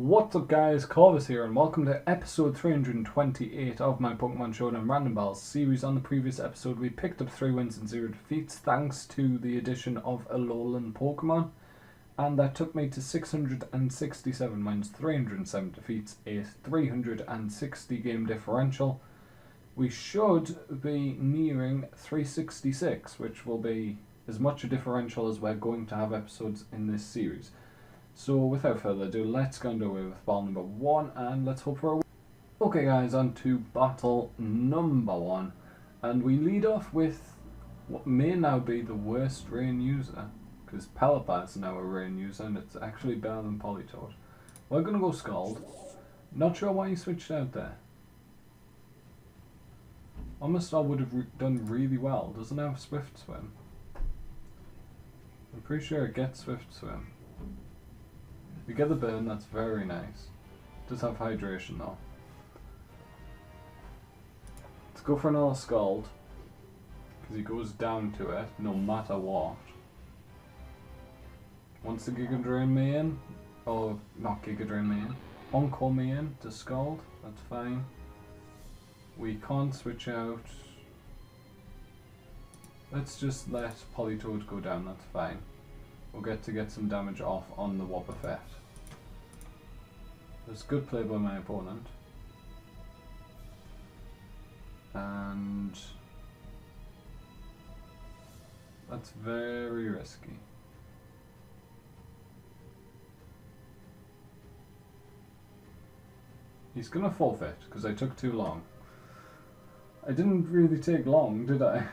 What's up guys, Corvus here and welcome to episode 328 of my Pokémon Showdown Random Battles series. On the previous episode we picked up 3 wins and 0 defeats thanks to the addition of a Alolan Pokemon, and that took me to 667 wins, 307 defeats, a 360 game differential. We should be nearing 366, which will be as much a differential as we're going to have episodes in this series. So without further ado, let's go underway with battle number 1 and let's hope for a win. Okay guys, on to battle number 1, and we lead off with what may now be the worst rain user, because Pelipper is now a rain user and it's actually better than Politoed. We're going to go Scald. Not sure why he switched out there. Omastar would have done really well. Doesn't it have Swift Swim? I'm pretty sure it gets Swift Swim. We get the burn, that's very nice. Does have hydration though. Let's go for another Scald, because he goes down to it no matter what. Wants to Giga Drain me in, or not Giga Drain me in, Encore me in to Scald, that's fine. We can't switch out. Let's just let Politoed go down, that's fine. We'll get some damage off on the Wobbuffet. It's good play by my opponent. And that's very risky. He's gonna forfeit because I took too long. I didn't really take long, did I?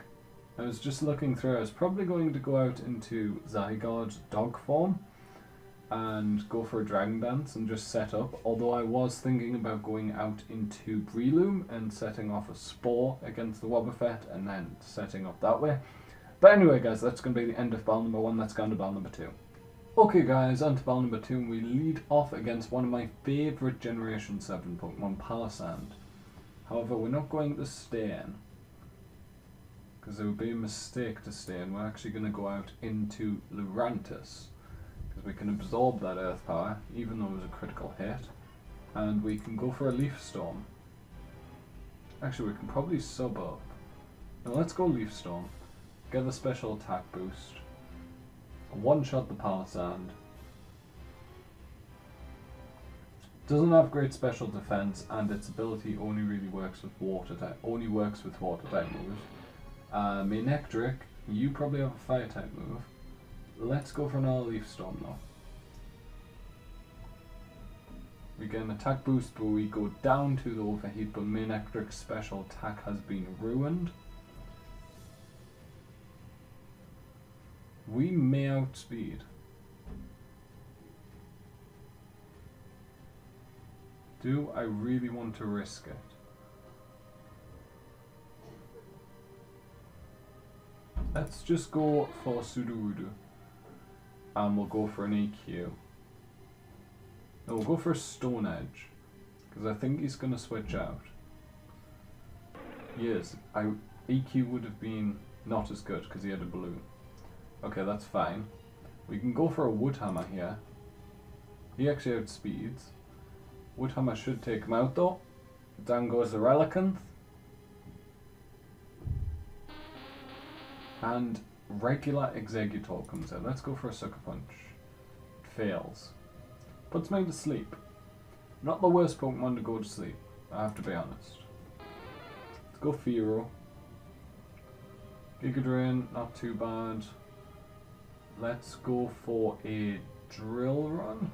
I was just looking through. I was probably going to go out into Zygarde dog form and go for a Dragon Dance and just set up, although I was thinking about going out into Breloom and setting off a Spore against the Wobbuffet and then setting up that way. But anyway guys, that's going to be the end of battle number 1, let's go on to battle number 2. Okay guys, on to battle number 2, and we lead off against one of my favourite Generation 7 Pokemon, Palossand. However, we're not going to stay in, because it would be a mistake to stay in. We're actually going to go out into Lurantis, because we can absorb that Earth Power, even though it was a critical hit, and we can go for a Leaf Storm. Actually, we can probably sub up. Now let's go Leaf Storm, get the special attack boost, one-shot the Palossand. Doesn't have great special defense, and its ability only really works with water type. Moves. Manectric, you probably have a fire type move. Let's go for another Leaf Storm though. We get an attack boost, but we go down to the overheat, but Manectric's special attack has been ruined. We may outspeed. Do I really want to risk it? Let's just go for Sudowoodo. And we'll go for an EQ. No, we'll go for a Stone Edge, because I think he's going to switch out. Yes, EQ would have been not as good because he had a balloon. Okay, that's fine. We can go for a Wood Hammer here. He actually outspeeds. Wood Hammer should take him out though. Down goes the Relicanth. And regular Exeggutor comes out. Let's go for a Sucker Punch. It fails. Puts me to sleep. Not the worst Pokemon to go to sleep, I have to be honest. Let's go Fearow. Giga Drain, not too bad. Let's go for a Drill Run.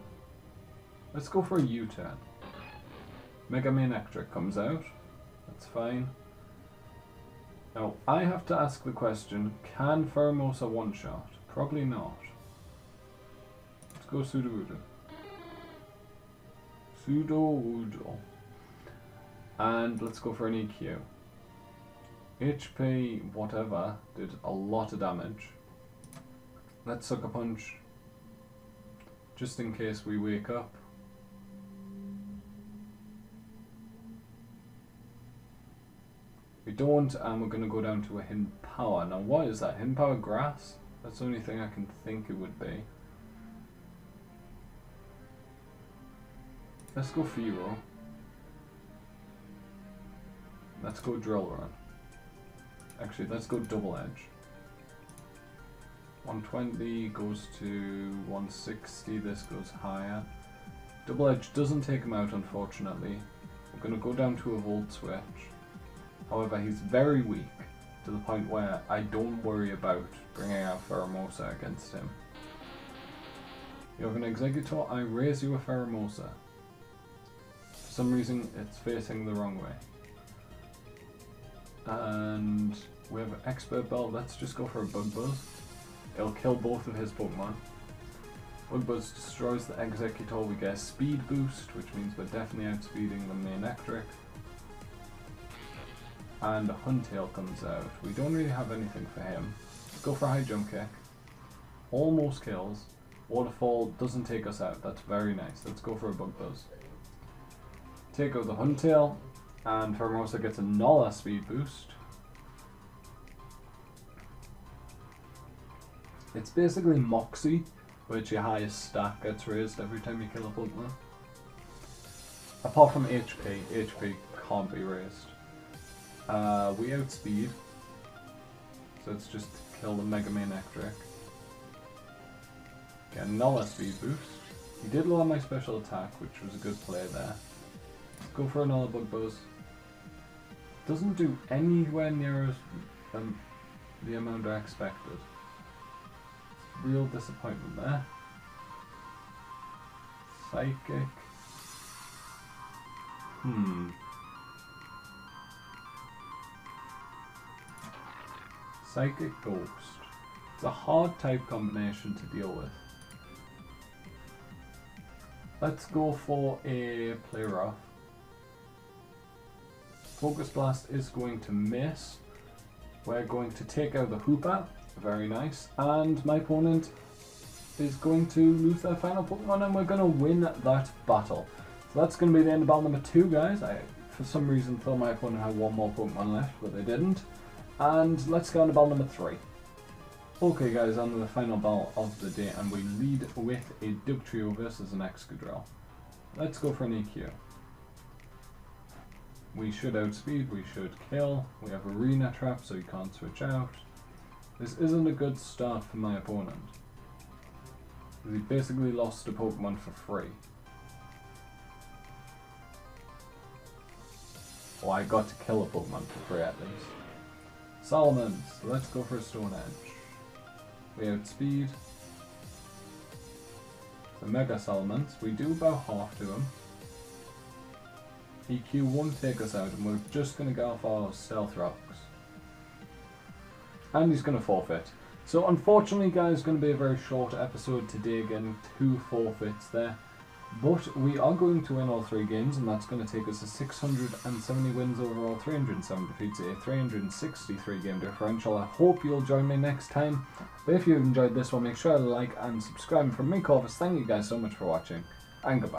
Let's go for a U-turn. Mega Manectric comes out. That's fine. Now, I have to ask the question, can Pheromosa one-shot? Probably not. Let's go Sudowoodo. Sudowoodo. And let's go for an EQ. HP, whatever, did a lot of damage. Let's Sucker Punch, just in case we wake up. We don't, and we're going to go down to a Hidden Power. Now what is that? Hidden Power Grass? That's the only thing I can think it would be. Let's go Phero. Let's go Drill Run. Actually, let's go Double Edge. 120 goes to 160, this goes higher. Double Edge doesn't take him out, unfortunately. We're going to go down to a Volt Switch. However, he's very weak, to the point where I don't worry about bringing out Pheromosa against him. You have an Executor, I raise you a Pheromosa. For some reason, it's facing the wrong way. And we have an Expert Belt, let's just go for a Bug Buzz. It'll kill both of his Pokemon. Bug Buzz destroys the Executor, we get a speed boost, which means we're definitely outspeeding the main Electric. And a Huntail comes out. We don't really have anything for him. Let's go for a High Jump Kick. Almost kills. Waterfall doesn't take us out, that's very nice. Let's go for a Bug Buzz. Take out the Huntail, and Pheromosa gets another speed boost. It's basically Moxie, which your highest stat gets raised every time you kill a Pokemon. Apart from HP can't be raised. We outspeed, so it's just kill the Mega Man Electric. Get another speed boost. He did lower my special attack, which was a good play there. Go for another Bug Buzz. Doesn't do anywhere near as the amount I expected. Real disappointment there. Psychic. Psychic Ghost. It's a hard type combination to deal with. Let's go for a Play Rough. Focus Blast is going to miss. We're going to take out the Hooper. Very nice. And my opponent is going to lose their final Pokemon and we're going to win that battle. So that's going to be the end of battle number 2, guys. I, for some reason, thought my opponent had one more Pokemon left, but they didn't. And let's go on to battle number 3. Okay, guys, on to the final battle of the day, and we lead with a Dugtrio versus an Excadrill. Let's go for an EQ. We should outspeed, we should kill. We have Arena Trap, so you can't switch out. This isn't a good start for my opponent. He basically lost a Pokemon for free. Oh, I got to kill a Pokemon for free at least. Salamence, let's go for a Stone Edge. We outspeed. The Mega Salamence, we do about half to him. EQ won't take us out and we're just going to go off our Stealth Rocks. And he's going to forfeit. So unfortunately, guys, it's going to be a very short episode today, again 2 forfeits there. But we are going to win all 3 games, and that's going to take us to 670 wins overall, 307 defeats, a 363 game differential. I hope you'll join me next time. But if you've enjoyed this one, make sure to like and subscribe. From me, Corvus, thank you guys so much for watching, and goodbye.